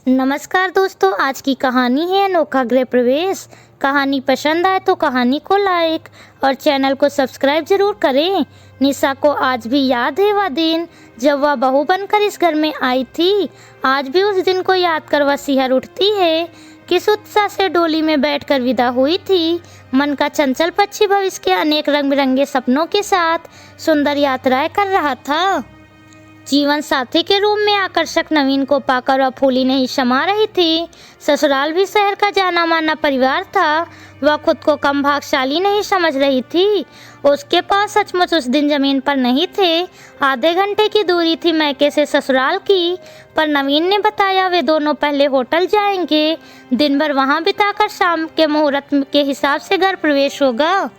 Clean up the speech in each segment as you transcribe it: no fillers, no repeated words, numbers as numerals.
नमस्कार दोस्तों, आज की कहानी है अनोखा गृह प्रवेश। कहानी पसंद आए तो कहानी को लाइक और चैनल को सब्सक्राइब जरूर करें। निशा को आज भी याद है वह दिन जब वह बहू बनकर इस घर में आई थी। आज भी उस दिन को याद कर वह सिहर उठती है। किस उत्साह से डोली में बैठकर विदा हुई थी। मन का चंचल पक्षी भविष्य के अनेक रंग बिरंगे सपनों के साथ सुंदर यात्राएं कर रहा था। जीवन साथी के रूप में आकर्षक नवीन को पाकर वह फूली नहीं समा रही थी। ससुराल भी शहर का जाना माना परिवार था। वह खुद को कम भाग्यशाली नहीं समझ रही थी। उसके पास सचमुच उस दिन जमीन पर नहीं थे। आधे घंटे की दूरी थी मैके से ससुराल की, पर नवीन ने बताया वे दोनों पहले होटल जाएंगे। दिन भर वहां बिताकर शाम के मुहूर्त के हिसाब से घर प्रवेश होगा।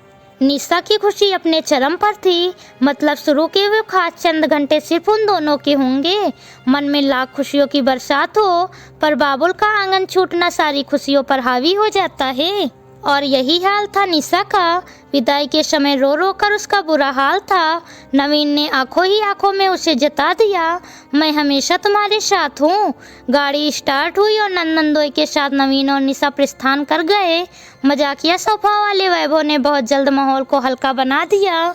निशा की खुशी अपने चरम पर थी। मतलब शुरू के हुए खास चंद घंटे सिर्फ उन दोनों के होंगे। मन में लाख खुशियों की बरसात हो, पर बाबुल का आंगन छूटना सारी खुशियों पर हावी हो जाता है। और यही हाल था निशा का। विदाई के समय रो रो कर उसका बुरा हाल था। नवीन ने आंखों ही आंखों में उसे जता दिया, मैं हमेशा तुम्हारे साथ हूँ। गाड़ी स्टार्ट हुई और नंदनदोई के साथ नवीन और निशा प्रस्थान कर गए। मजाकिया स्वभाव वाले वैभव ने बहुत जल्द माहौल को हल्का बना दिया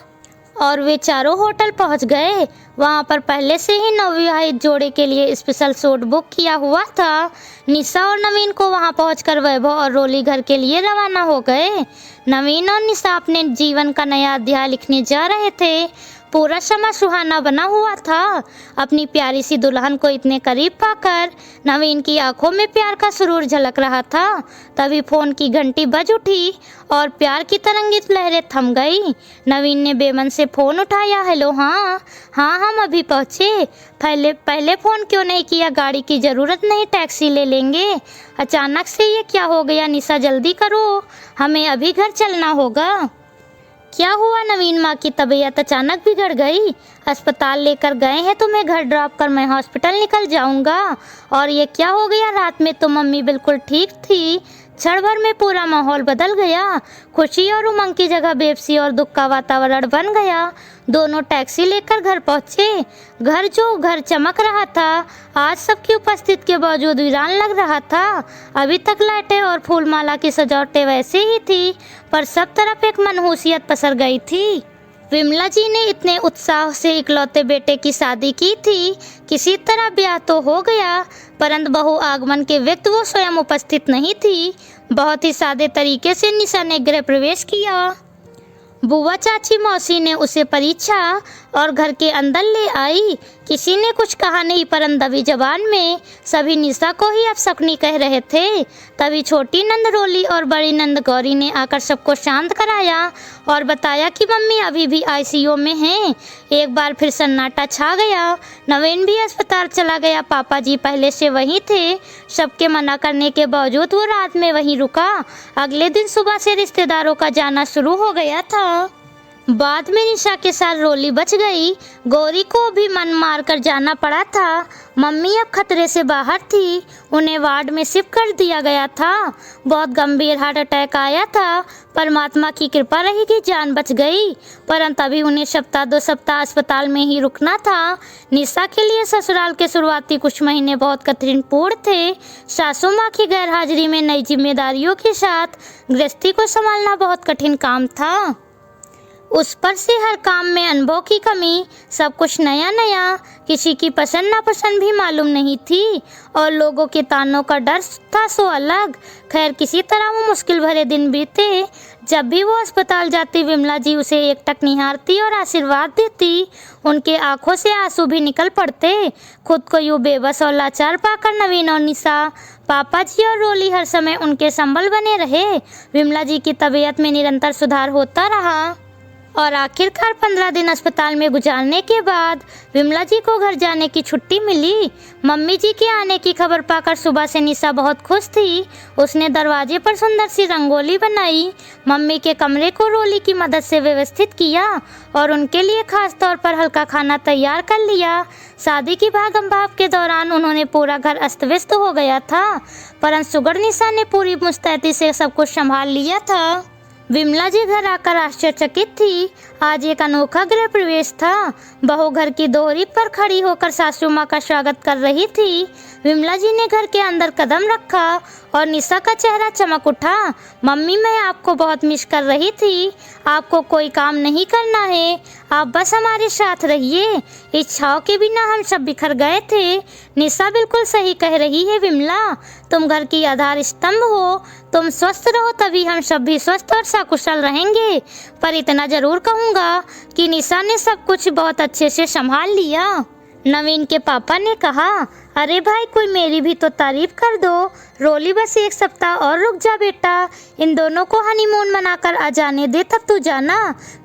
और वे चारों होटल पहुंच गए। वहां पर पहले से ही नवविवाहित जोड़े के लिए स्पेशल सूट बुक किया हुआ था। निशा और नवीन को वहां पहुंचकर वैभव और रोली घर के लिए रवाना हो गए। नवीन और निशा अपने जीवन का नया अध्याय लिखने जा रहे थे। पूरा समय सुहाना बना हुआ था। अपनी प्यारी सी दुल्हन को इतने करीब पाकर नवीन की आंखों में प्यार का सुरूर झलक रहा था। तभी फोन की घंटी बज उठी और प्यार की तरंगित लहरें थम गई। नवीन ने बेमन से फोन उठाया। हेलो, हाँ हम अभी पहुँचे। पहले फोन क्यों नहीं किया? गाड़ी की ज़रूरत नहीं, टैक्सी ले लेंगे। अचानक से ये क्या हो गया? निशा जल्दी करो, हमें अभी घर चलना होगा। क्या हुआ नवीन? माँ की तबीयत अचानक बिगड़ गई। अस्पताल लेकर गए हैं तुम्हें, घर ड्रॉप कर मैं हॉस्पिटल निकल जाऊंगा। और ये क्या हो गया? रात में तो मम्मी बिल्कुल ठीक थी। क्षण भर में पूरा माहौल बदल गया। खुशी और उमंग की जगह बेबसी और दुख का वातावरण बन गया। दोनों टैक्सी लेकर घर पहुंचे। घर चमक रहा था। आज सबकी उपस्थिति के बावजूद वीरान लग रहा था। अभी तक लाइटें और फूलमाला की सजावटें वैसे ही थी, पर सब तरफ एक मनहूसियत पसर गई थी। विमला जी ने इतने उत्साह से इकलौते बेटे की शादी की थी। किसी तरह ब्याह तो हो गया, परंतु बहु आगमन के वक्त वो स्वयं उपस्थित नहीं थी। बहुत ही सादे तरीके से निशा ने गृह प्रवेश किया। बुआ चाची मौसी ने उसे परीक्षा और घर के अंदर ले आई। किसी ने कुछ कहा नहीं, परंतु दबी जबान में सभी निशा को ही अपशकुनी कह रहे थे। तभी छोटी नंद रोली और बड़ी नंद गौरी ने आकर सबको शांत कराया और बताया कि मम्मी अभी भी आईसीयू में हैं। एक बार फिर सन्नाटा छा गया। नवीन भी अस्पताल चला गया। पापा जी पहले से वहीं थे। सबके मना करने के बावजूद वो रात में वहीं रुका। अगले दिन सुबह से रिश्तेदारों का जाना शुरू हो गया था। बाद में निशा के साथ रोली बच गई। गौरी को भी मन मार कर जाना पड़ा था। मम्मी अब खतरे से बाहर थी। उन्हें वार्ड में शिफ्ट कर दिया गया था। बहुत गंभीर हार्ट अटैक आया था। परमात्मा की कृपा रही कि जान बच गई, परंतु अभी उन्हें दो सप्ताह अस्पताल में ही रुकना था। निशा के लिए ससुराल के शुरुआती कुछ महीने बहुत कठिनपूर्ण थे। सासू माँ की गैरहाजिरी में नई जिम्मेदारियों के साथ गृहस्थी को संभालना बहुत कठिन काम था। उस पर से हर काम में अनुभव की कमी, सब कुछ नया नया, किसी की पसंद नापसंद भी मालूम नहीं थी और लोगों के तानों का डर था सो अलग। खैर, किसी तरह वो मुश्किल भरे दिन बीते। जब भी वो अस्पताल जाती, विमला जी उसे एकटक निहारती और आशीर्वाद देती। उनके आंखों से आंसू भी निकल पड़ते। खुद को यूँ बेबस और लाचार पाकर नवीन और निशा, पापा जी और रोली हर समय उनके संबल बने रहे। विमला जी की तबीयत में निरंतर सुधार होता रहा और आखिरकार 15 दिन अस्पताल में गुजारने के बाद विमला जी को घर जाने की छुट्टी मिली। मम्मी जी के आने की खबर पाकर सुबह से निशा बहुत खुश थी। उसने दरवाजे पर सुंदर सी रंगोली बनाई। मम्मी के कमरे को रोली की मदद से व्यवस्थित किया और उनके लिए खास तौर पर हल्का खाना तैयार कर लिया। शादी की भागम भाग के दौरान उन्होंने पूरा घर अस्त व्यस्त हो गया था, परंतु सुगढ़ निशा ने पूरी मुस्तैदी से सब कुछ संभाल लिया था। विमला जी घर आकर आश्चर्यचकित थी। आज एक अनोखा गृह प्रवेश था। बहू घर की दोहरी पर खड़ी होकर सासू माँ का स्वागत कर रही थी। विमला जी ने घर के अंदर कदम रखा और निशा का चेहरा चमक उठा। मम्मी, मैं आपको बहुत मिस कर रही थी। आपको कोई काम नहीं करना है, आप बस हमारे साथ रहिए। इच्छाओं के बिना हम सब बिखर गए थे। निशा बिल्कुल सही कह रही है विमला, तुम घर की आधार स्तंभ हो। तुम स्वस्थ रहो तभी हम सब भी स्वस्थ और सकुशल रहेंगे। पर इतना जरूर कहूँगा कि निशा ने सब कुछ बहुत अच्छे से संभाल लिया। नवीन के पापा ने कहा, अरे भाई, कोई मेरी भी तो तारीफ कर दो। रोली, बस 1 सप्ताह और रुक जा बेटा, इन दोनों को हनीमून मनाकर आ जाने दे, तब तू जाना।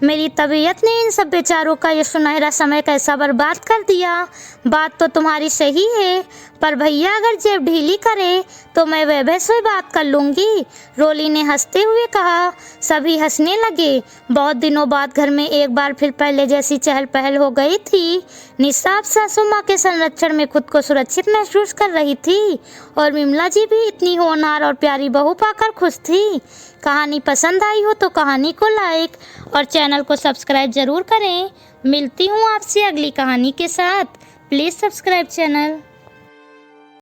मेरी तबीयत ने इन सब बेचारों का ये सुनहरा समय कैसा बर्बाद कर दिया। बात तो तुम्हारी सही है, पर भैया अगर जेब ढीली करे तो मैं वैभव से बात कर लूँगी। रोली ने हंसते हुए कहा। सभी हंसने लगे। बहुत दिनों बाद घर में एक बार फिर पहले जैसी चहल पहल हो गई थी। निशा अब सासू माँ के संरक्षण में खुद को सुरक्षित महसूस कर रही थी और विमला जी भी इतनी होनहार और प्यारी बहू पाकर खुश थी। कहानी पसंद आई हो तो कहानी को लाइक और चैनल को सब्सक्राइब जरूर करें। मिलती हूँ आपसे अगली कहानी के साथ। Please subscribe channel.